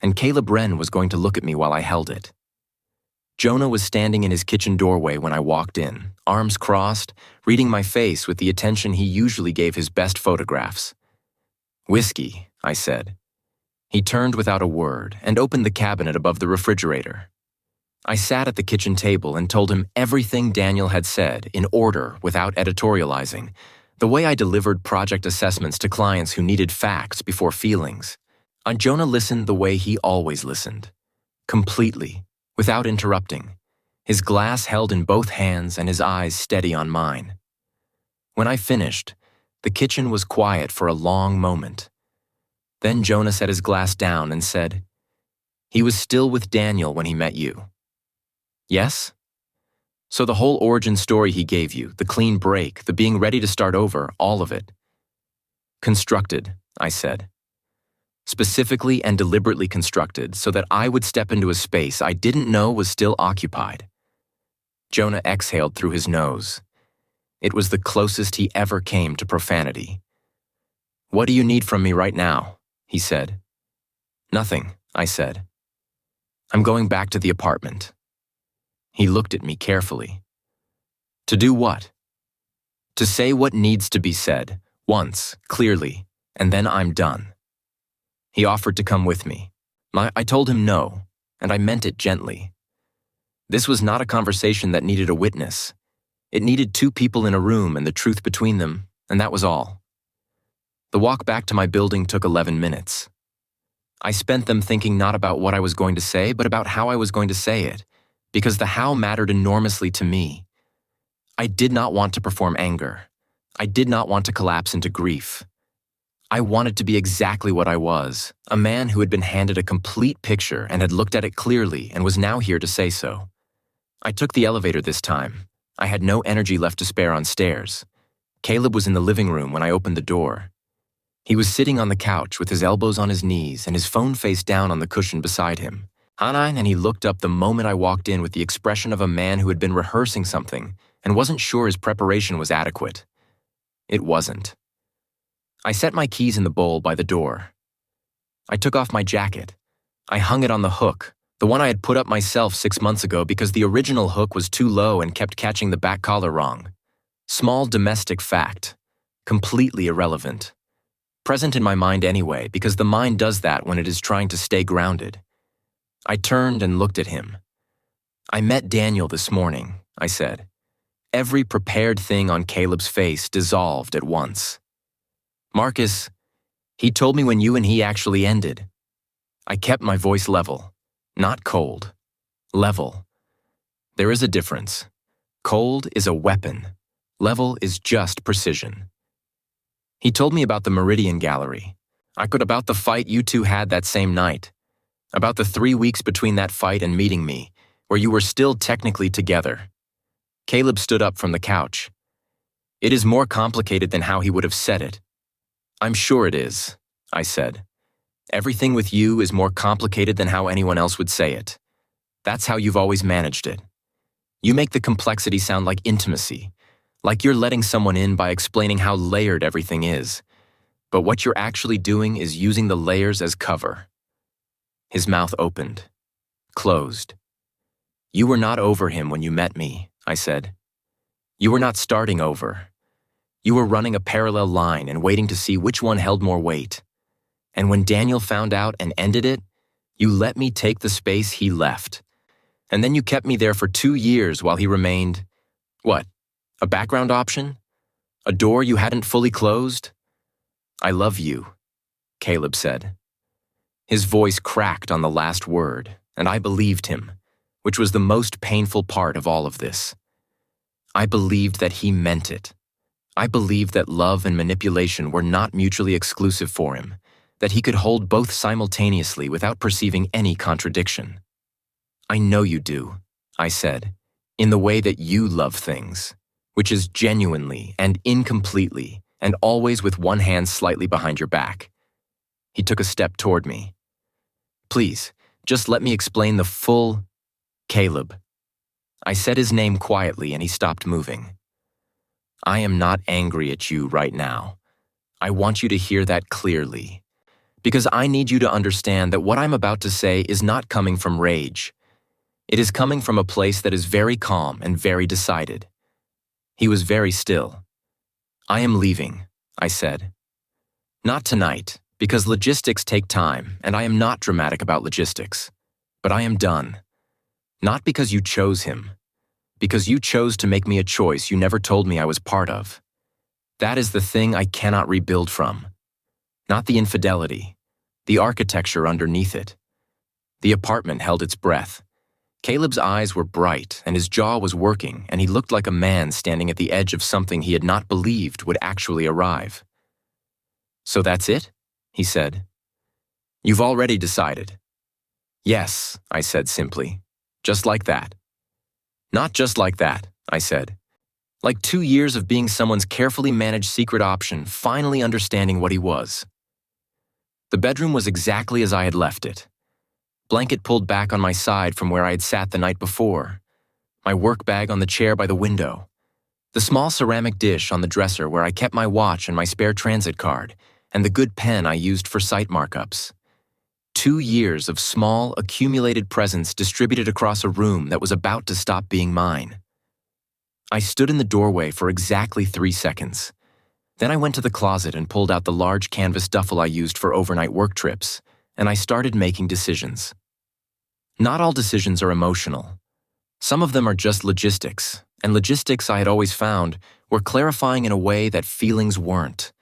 [SPEAKER 1] and Caleb Wren was going to look at me while I held it. Jonah was standing in his kitchen doorway when I walked in, arms crossed, reading my face with the attention he usually gave his best photographs. "Whiskey," I said. He turned without a word and opened the cabinet above the refrigerator. I sat at the kitchen table and told him everything Daniel had said in order without editorializing, the way I delivered project assessments to clients who needed facts before feelings. And Jonah listened the way he always listened, completely, without interrupting, his glass held in both hands and his eyes steady on mine. When I finished, the kitchen was quiet for a long moment. Then Jonah set his glass down and said, "He was still with Daniel when he met you." "Yes?" So the whole origin story he gave you, the clean break, the being ready to start over, all of it. Constructed, I said. Specifically and deliberately constructed so that I would step into a space I didn't know was still occupied. Jonah exhaled through his nose. It was the closest he ever came to profanity. "What do you need from me right now?" he said. "Nothing," I said. "I'm going back to the apartment." He looked at me carefully. "To do what?" "To say what needs to be said, once, clearly, and then I'm done." He offered to come with me. I told him no, and I meant it gently. This was not a conversation that needed a witness. It needed two people in a room and the truth between them, and that was all. The walk back to my building took 11 minutes. I spent them thinking not about what I was going to say, but about how I was going to say it, because the how mattered enormously to me. I did not want to perform anger. I did not want to collapse into grief. I wanted to be exactly what I was, a man who had been handed a complete picture and had looked at it clearly and was now here to say so. I took the elevator this time. I had no energy left to spare on stairs. Caleb was in the living room when I opened the door. He was sitting on the couch with his elbows on his knees and his phone face down on the cushion beside him. And he looked up the moment I walked in with the expression of a man who had been rehearsing something and wasn't sure his preparation was adequate. It wasn't. I set my keys in the bowl by the door. I took off my jacket. I hung it on the hook, the one I had put up myself 6 months ago because the original hook was too low and kept catching the back collar wrong. Small domestic fact. Completely irrelevant. Present in my mind anyway, because the mind does that when it is trying to stay grounded. I turned and looked at him. "I met Daniel this morning," I said. Every prepared thing on Caleb's face dissolved at once. "Marcus, he told me when you and he actually ended." I kept my voice level, not cold. Level. There is a difference. Cold is a weapon. Level is just precision. He told me about the Meridian Gallery. About the fight you two had that same night. About the 3 weeks between that fight and meeting me, where you were still technically together. Caleb stood up from the couch. "It is more complicated than how he would have said it." "I'm sure it is," I said. "Everything with you is more complicated than how anyone else would say it. That's how you've always managed it. You make the complexity sound like intimacy, like you're letting someone in by explaining how layered everything is. But what you're actually doing is using the layers as cover." His mouth opened, closed. "You were not over him when you met me," I said. "You were not starting over. You were running a parallel line and waiting to see which one held more weight. And when Daniel found out and ended it, you let me take the space he left. And then you kept me there for 2 years while he remained, what, a background option? A door you hadn't fully closed?" "I love you," Caleb said. His voice cracked on the last word, and I believed him, which was the most painful part of all of this. I believed that he meant it. I believed that love and manipulation were not mutually exclusive for him, that he could hold both simultaneously without perceiving any contradiction. "I know you do," I said, "in the way that you love things, which is genuinely and incompletely and always with one hand slightly behind your back." He took a step toward me. "Please, just let me explain the full—" "Caleb." I said his name quietly and he stopped moving. "I am not angry at you right now. I want you to hear that clearly. Because I need you to understand that what I'm about to say is not coming from rage. It is coming from a place that is very calm and very decided." He was very still. "I am leaving," I said. "Not tonight, because logistics take time, and I am not dramatic about logistics. But I am done. Not because you chose him. Because you chose to make me a choice you never told me I was part of. That is the thing I cannot rebuild from. Not the infidelity, the architecture underneath it." The apartment held its breath. Caleb's eyes were bright and his jaw was working, and he looked like a man standing at the edge of something he had not believed would actually arrive. "So that's it?" he said. "You've already decided." "Yes," I said simply, just like that. Not just like that, I said. Like 2 years of being someone's carefully managed secret option, finally understanding what he was. The bedroom was exactly as I had left it. Blanket pulled back on my side from where I had sat the night before. My work bag on the chair by the window. The small ceramic dish on the dresser where I kept my watch and my spare transit card, and the good pen I used for site markups. 2 years of small, accumulated presents distributed across a room that was about to stop being mine. I stood in the doorway for exactly 3 seconds. Then I went to the closet and pulled out the large canvas duffel I used for overnight work trips, and I started making decisions. Not all decisions are emotional. Some of them are just logistics, and logistics I had always found were clarifying in a way that feelings weren't.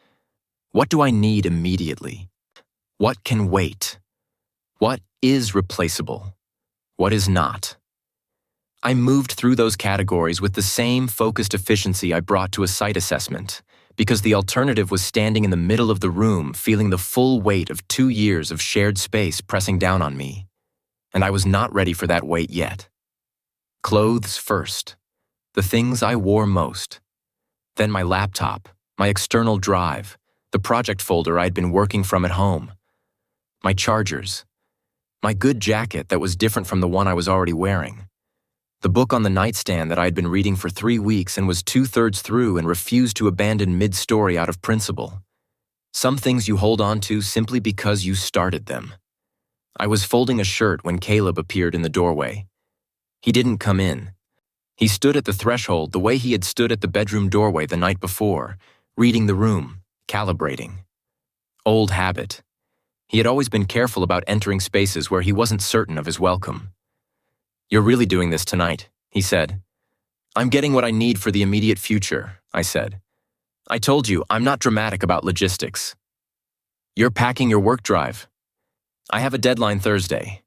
[SPEAKER 1] What do I need immediately? What can wait? What is replaceable? What is not? I moved through those categories with the same focused efficiency I brought to a site assessment, because the alternative was standing in the middle of the room feeling the full weight of 2 years of shared space pressing down on me. And I was not ready for that weight yet. Clothes first. The things I wore most. Then my laptop, my external drive, the project folder I'd been working from at home. My chargers. My good jacket that was different from the one I was already wearing. The book on the nightstand that I had been reading for 3 weeks and was 2/3 through and refused to abandon mid-story out of principle. Some things you hold on to simply because you started them. I was folding a shirt when Caleb appeared in the doorway. He didn't come in. He stood at the threshold the way he had stood at the bedroom doorway the night before, reading the room, calibrating. Old habit. He had always been careful about entering spaces where he wasn't certain of his welcome. "You're really doing this tonight," he said. "I'm getting what I need for the immediate future," I said. "I told you, I'm not dramatic about logistics." "You're packing your work drive." "I have a deadline Thursday."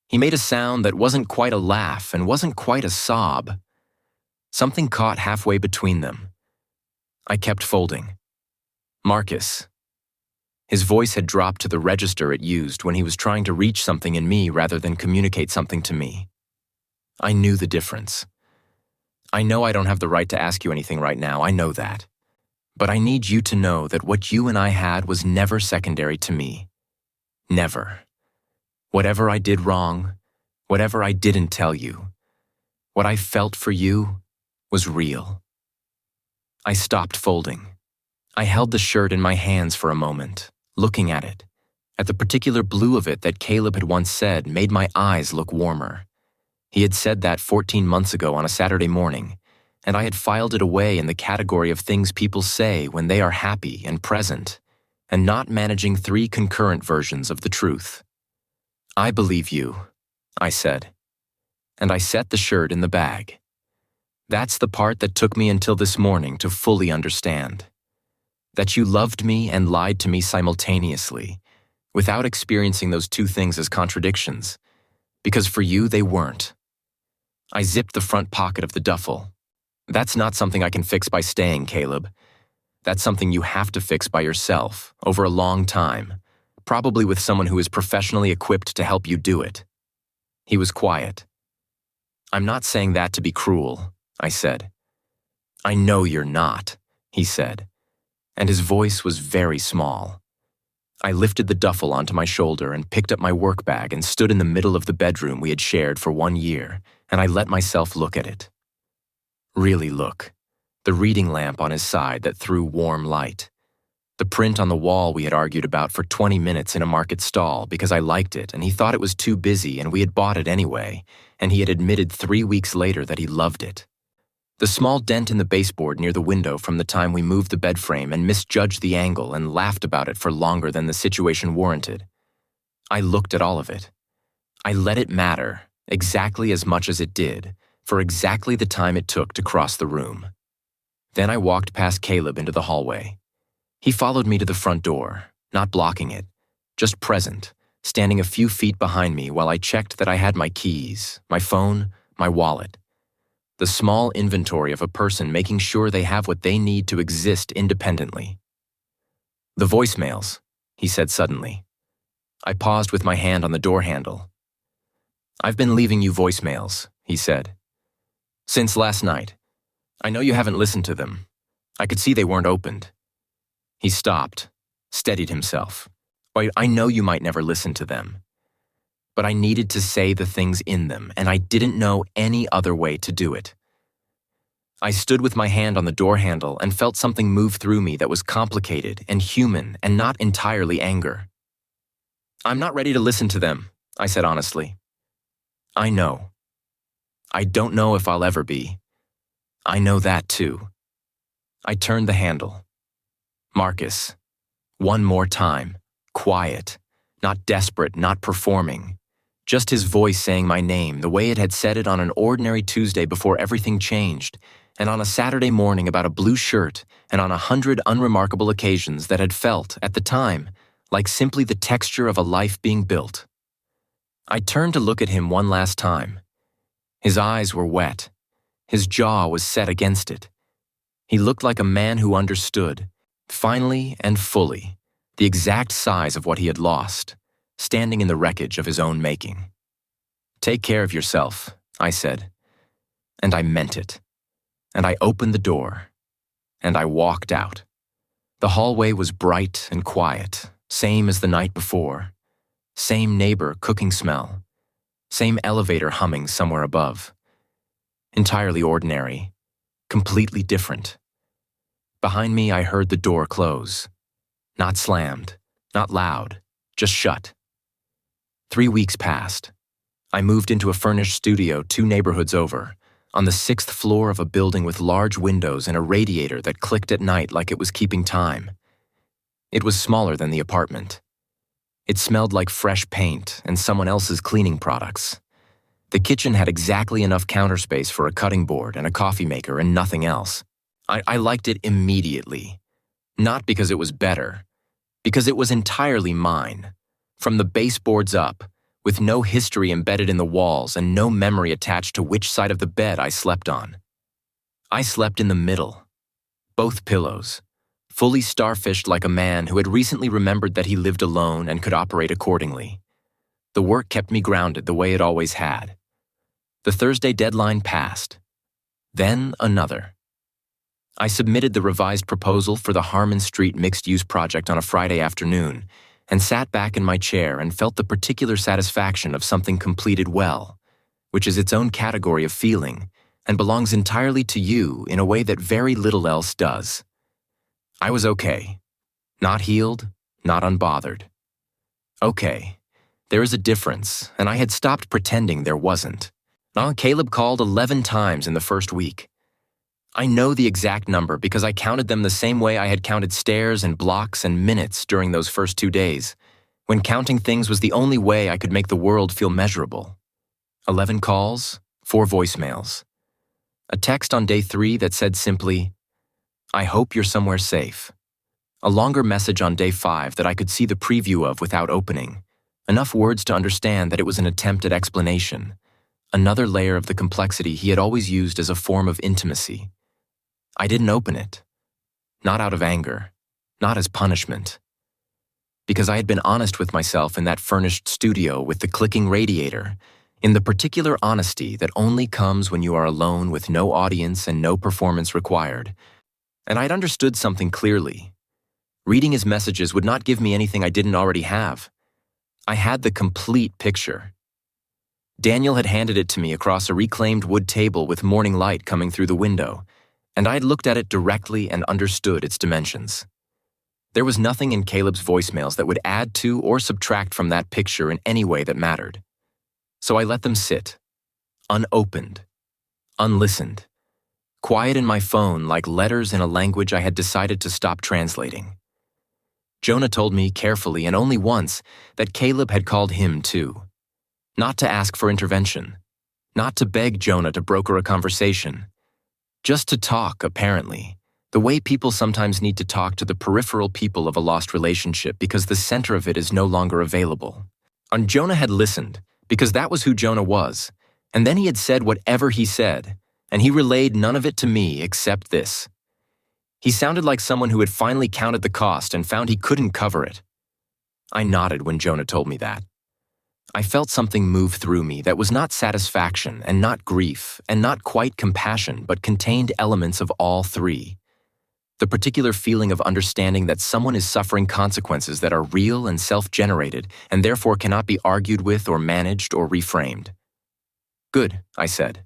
[SPEAKER 1] He made a sound that wasn't quite a laugh and wasn't quite a sob. Something caught halfway between them. I kept folding. "Marcus." His voice had dropped to the register it used when he was trying to reach something in me rather than communicate something to me. I knew the difference. "I know I don't have the right to ask you anything right now, I know that. But I need you to know that what you and I had was never secondary to me. Never. Whatever I did wrong, whatever I didn't tell you, what I felt for you was real." I stopped folding. I held the shirt in my hands for a moment, looking at it. At the particular blue of it that Caleb had once said made my eyes look warmer. He had said that 14 months ago on a Saturday morning, and I had filed it away in the category of things people say when they are happy and present, and not managing 3 concurrent versions of the truth. "I believe you," I said. And I set the shirt in the bag. That's the part that took me until this morning to fully understand. That you loved me and lied to me simultaneously, without experiencing those 2 things as contradictions, because for you they weren't. I zipped the front pocket of the duffel. "That's not something I can fix by staying, Caleb. That's something you have to fix by yourself, over a long time, probably with someone who is professionally equipped to help you do it." He was quiet. "I'm not saying that to be cruel," I said. "I know you're not," he said, and his voice was very small. I lifted the duffel onto my shoulder and picked up my work bag and stood in the middle of the bedroom we had shared for 1 year, and I let myself look at it. Really look. The reading lamp on his side that threw warm light. The print on the wall we had argued about for 20 minutes in a market stall because I liked it and he thought it was too busy and we had bought it anyway, and he had admitted 3 weeks later that he loved it. The small dent in the baseboard near the window from the time we moved the bed frame and misjudged the angle and laughed about it for longer than the situation warranted. I looked at all of it. I let it matter, exactly as much as it did, for exactly the time it took to cross the room. Then I walked past Caleb into the hallway. He followed me to the front door, not blocking it, just present, standing a few feet behind me while I checked that I had my keys, my phone, my wallet. The small inventory of a person making sure they have what they need to exist independently. "The voicemails," he said suddenly. I paused with my hand on the door handle. "I've been leaving you voicemails," he said. Since last night. I know you haven't listened to them. I could see they weren't opened. He stopped, steadied himself. Wait, I know you might never listen to them. But I needed to say the things in them, and I didn't know any other way to do it. I stood with my hand on the door handle and felt something move through me that was complicated and human and not entirely anger. I'm not ready to listen to them, I said honestly. I know. I don't know if I'll ever be. I know that too. I turned the handle. Marcus. One more time. Quiet. Not desperate, not performing. Just his voice saying my name the way it had said it on an ordinary Tuesday before everything changed, and on a Saturday morning about a blue shirt, and on 100 unremarkable occasions that had felt, at the time, like simply the texture of a life being built. I turned to look at him one last time. His eyes were wet. His jaw was set against it. He looked like a man who understood, finally and fully, the exact size of what he had lost, standing in the wreckage of his own making. Take care of yourself, I said. And I meant it. And I opened the door. And I walked out. The hallway was bright and quiet, same as the night before. Same neighbor cooking smell. Same elevator humming somewhere above. Entirely ordinary. Completely different. Behind me, I heard the door close. Not slammed, not loud, just shut. 3 weeks passed. I moved into a furnished studio 2 neighborhoods over, on the 6th floor of a building with large windows and a radiator that clicked at night like it was keeping time. It was smaller than the apartment. It smelled like fresh paint and someone else's cleaning products. The kitchen had exactly enough counter space for a cutting board and a coffee maker and nothing else. I liked it immediately. Not because it was better, because it was entirely mine. From the baseboards up, with no history embedded in the walls and no memory attached to which side of the bed I slept on. I slept in the middle. Both pillows. Fully starfished like a man who had recently remembered that he lived alone and could operate accordingly. The work kept me grounded the way it always had. The Thursday deadline passed. Then another. I submitted the revised proposal for the Harmon Street mixed-use project on a Friday afternoon and sat back in my chair and felt the particular satisfaction of something completed well, which is its own category of feeling and belongs entirely to you in a way that very little else does. I was okay. Not healed, not unbothered. Okay. There is a difference, and I had stopped pretending there wasn't. Caleb called 11 times in the first week. I know the exact number because I counted them the same way I had counted stairs and blocks and minutes during those first 2 days, when counting things was the only way I could make the world feel measurable. 11 calls, 4 voicemails. A text on day 3 that said simply, "I hope you're somewhere safe." A longer message on day 5 that I could see the preview of without opening. Enough words to understand that it was an attempt at explanation. Another layer of the complexity he had always used as a form of intimacy. I didn't open it. Not out of anger. Not as punishment. Because I had been honest with myself in that furnished studio with the clicking radiator, in the particular honesty that only comes when you are alone with no audience and no performance required. And I'd understood something clearly. Reading his messages would not give me anything I didn't already have. I had the complete picture. Daniel had handed it to me across a reclaimed wood table with morning light coming through the window, and I had looked at it directly and understood its dimensions. There was nothing in Caleb's voicemails that would add to or subtract from that picture in any way that mattered. So I let them sit, unopened, unlistened, quiet in my phone like letters in a language I had decided to stop translating. Jonah told me carefully and only once that Caleb had called him too. Not to ask for intervention. Not to beg Jonah to broker a conversation. Just to talk, apparently, the way people sometimes need to talk to the peripheral people of a lost relationship because the center of it is no longer available. And Jonah had listened, because that was who Jonah was, and then he had said whatever he said, and he relayed none of it to me except this. He sounded like someone who had finally counted the cost and found he couldn't cover it. I nodded when Jonah told me that. I felt something move through me that was not satisfaction and not grief and not quite compassion, but contained elements of all three. The particular feeling of understanding that someone is suffering consequences that are real and self-generated and therefore cannot be argued with or managed or reframed. Good, I said.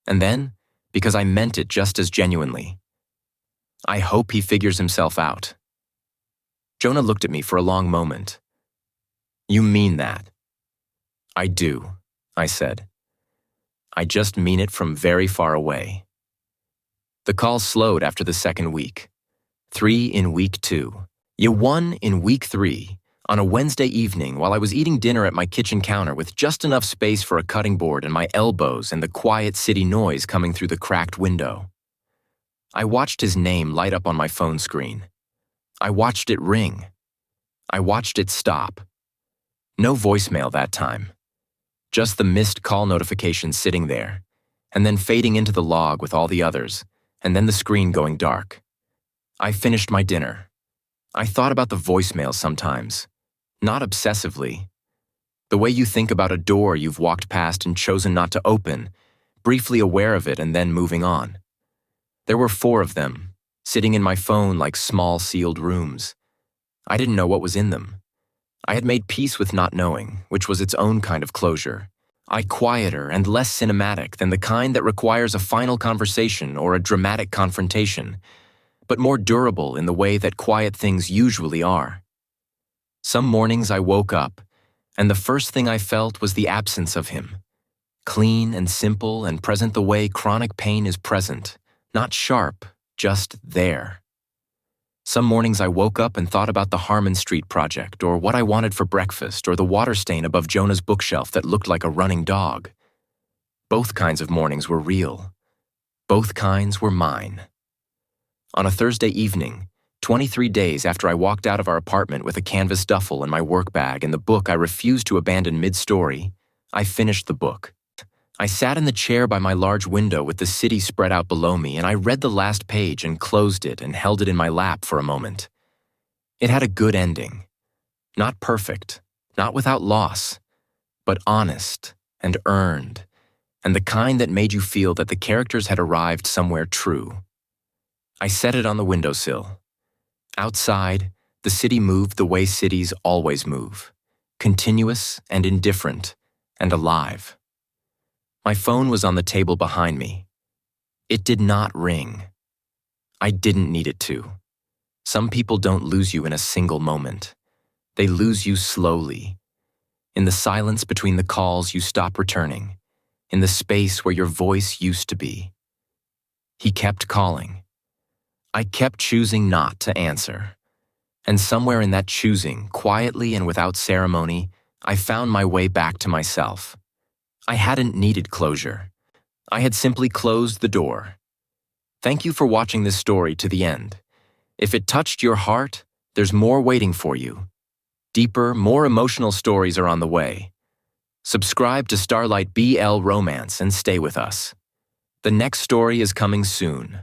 [SPEAKER 1] And then, because I meant it just as genuinely, I hope he figures himself out. Jonah looked at me for a long moment. You mean that? I do, I said. I just mean it from very far away. The call slowed after the second week. 3 in week 2. You 1 in week 3, on a Wednesday evening while I was eating dinner at my kitchen counter with just enough space for a cutting board and my elbows and the quiet city noise coming through the cracked window. I watched his name light up on my phone screen. I watched it ring. I watched it stop. No voicemail that time. Just the missed call notification sitting there, and then fading into the log with all the others, and then the screen going dark. I finished my dinner. I thought about the voicemail sometimes, not obsessively. The way you think about a door you've walked past and chosen not to open, briefly aware of it and then moving on. There were 4 of them, sitting in my phone like small sealed rooms. I didn't know what was in them. I had made peace with not knowing, which was its own kind of closure. Quieter and less cinematic than the kind that requires a final conversation or a dramatic confrontation, but more durable in the way that quiet things usually are. Some mornings I woke up, and the first thing I felt was the absence of him. Clean and simple and present the way chronic pain is present, not sharp, just there. Some mornings I woke up and thought about the Harmon Street project or what I wanted for breakfast or the water stain above Jonah's bookshelf that looked like a running dog. Both kinds of mornings were real. Both kinds were mine. On a Thursday evening, 23 days after I walked out of our apartment with a canvas duffel and my work bag and the book I refused to abandon mid-story, I finished the book. I sat in the chair by my large window with the city spread out below me, and I read the last page and closed it and held it in my lap for a moment. It had a good ending. Not perfect, not without loss, but honest and earned, and the kind that made you feel that the characters had arrived somewhere true. I set it on the windowsill. Outside, the city moved the way cities always move, continuous and indifferent and alive. My phone was on the table behind me. It did not ring. I didn't need it to. Some people don't lose you in a single moment. They lose you slowly. In the silence between the calls you stop returning. In the space where your voice used to be. He kept calling. I kept choosing not to answer. And somewhere in that choosing, quietly and without ceremony, I found my way back to myself. I hadn't needed closure. I had simply closed the door. Thank you for watching this story to the end. If it touched your heart, there's more waiting for you. Deeper, more emotional stories are on the way. Subscribe to Starlight BL Romance and stay with us. The next story is coming soon.